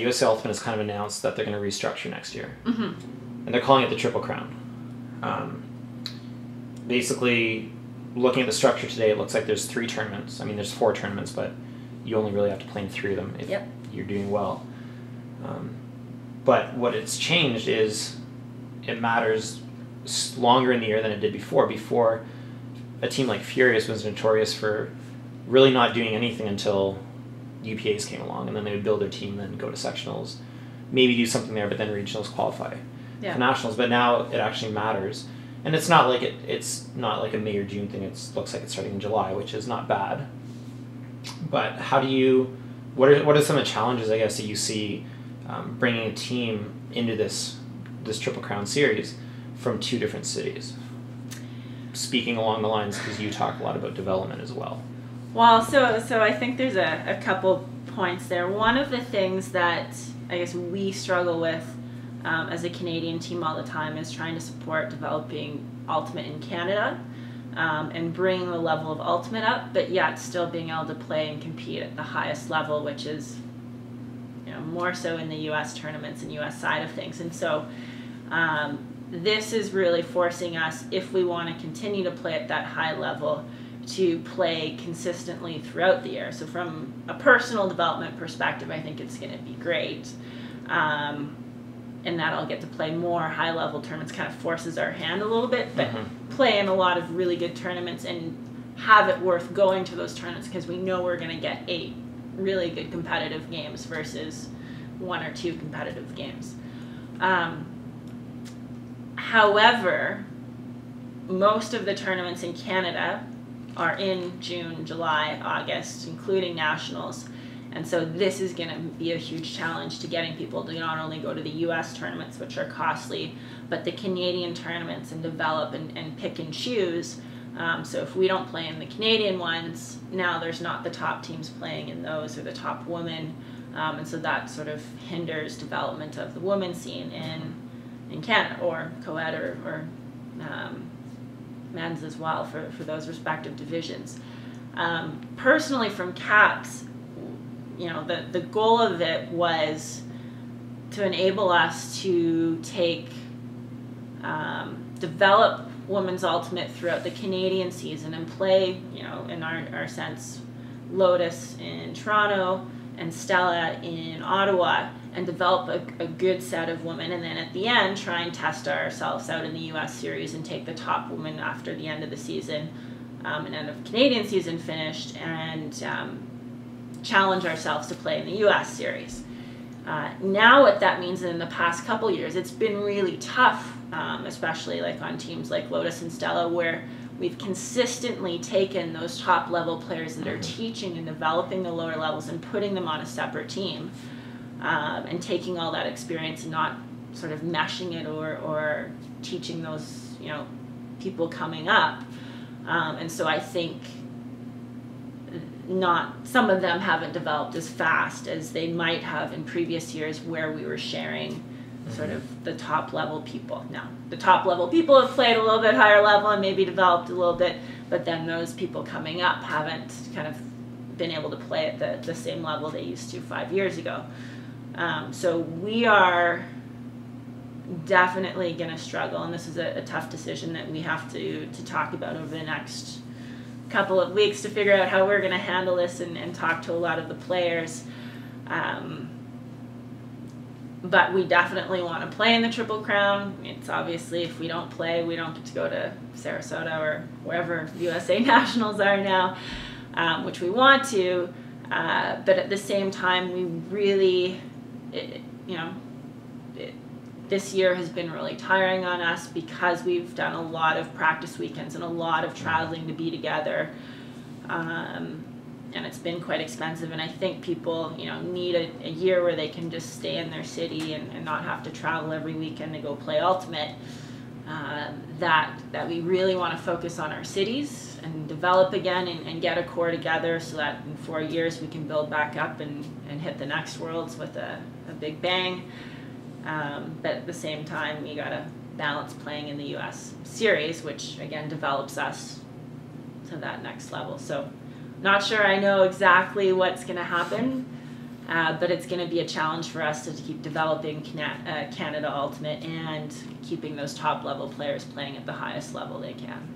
USA Ultimate has kind of announced that they're going to restructure next year. Mm-hmm. And they're calling it the Triple Crown. Basically, looking at the structure today, it looks like there's 3 tournaments. I mean, there's 4 tournaments, but you only really have to play in 3 of them if you're doing well. But what it's changed is it matters longer in the year than it did before. Before, a team like Furious was notorious for really not doing anything until UPAs came along, and then they would build their team, then go to sectionals, maybe do something there, but then regionals qualify for nationals. But now it actually matters, and it's not like it's not like a May or June thing. It looks like it's starting in July, which is not bad. But how do you? What are some of the challenges, I guess, that you see bringing a team into this Triple Crown series from 2 different cities? Speaking along the lines, because you talk a lot about development as well. Well, so I think there's a couple points there. One of the things that I guess we struggle with as a Canadian team all the time is trying to support developing Ultimate in Canada and bringing the level of Ultimate up, but yet still being able to play and compete at the highest level, which is more so in the U.S. tournaments and U.S. side of things. And so this is really forcing us, if we want to continue to play at that high level, to play consistently throughout the year. So from a personal development perspective, I think it's going to be great. And that I'll get to play more high-level tournaments, kind of forces our hand a little bit, but play in a lot of really good tournaments and have it worth going to those tournaments because we know we're going to get 8 really good competitive games versus 1 or 2 competitive games. However, most of the tournaments in Canada are in June, July, August, including nationals. And so this is going to be a huge challenge to getting people to not only go to the U.S. tournaments, which are costly, but the Canadian tournaments and develop and pick and choose. So if we don't play in the Canadian ones, now there's not the top teams playing in those or the top women. And so that sort of hinders development of the women's scene in Canada, or co-ed or men's as well for those respective divisions. Personally, from CAPS, the goal of it was to enable us to develop Women's Ultimate throughout the Canadian season and play, in our sense, Lotus in Toronto and Stella in Ottawa, and develop a good set of women, and then at the end try and test ourselves out in the U.S. series and take the top women after the end of the season, and end of Canadian season finished, and challenge ourselves to play in the U.S. series. Now what that means in the past couple years, it's been really tough, especially like on teams like Lotus and Stella, where we've consistently taken those top level players that are teaching and developing the lower levels and putting them on a separate team, and taking all that experience and not sort of meshing it or teaching those people coming up. And so I think some of them haven't developed as fast as they might have in previous years, where we were sharing sort of the top level people. Now, the top level people have played a little bit higher level and maybe developed a little bit, but then those people coming up haven't kind of been able to play at the same level they used to 5 years ago. So we are definitely going to struggle, and this is a tough decision that we have to talk about over the next couple of weeks to figure out how we're going to handle this and talk to a lot of the players. But we definitely want to play in the Triple Crown. It's obviously, if we don't play, we don't get to go to Sarasota or wherever USA Nationals are now, which we want to. But at the same time, we really, this year has been really tiring on us because we've done a lot of practice weekends and a lot of traveling to be together. And it's been quite expensive, and I think people, need a year where they can just stay in their city and not have to travel every weekend to go play Ultimate. That we really want to focus on our cities and develop again and get a core together so that in 4 years we can build back up and hit the next Worlds with a big bang. But at the same time, you gotta balance playing in the U.S. series, which again develops us to that next level. So not sure I know exactly what's going to happen, but it's going to be a challenge for us to keep developing Canada Ultimate and keeping those top level players playing at the highest level they can.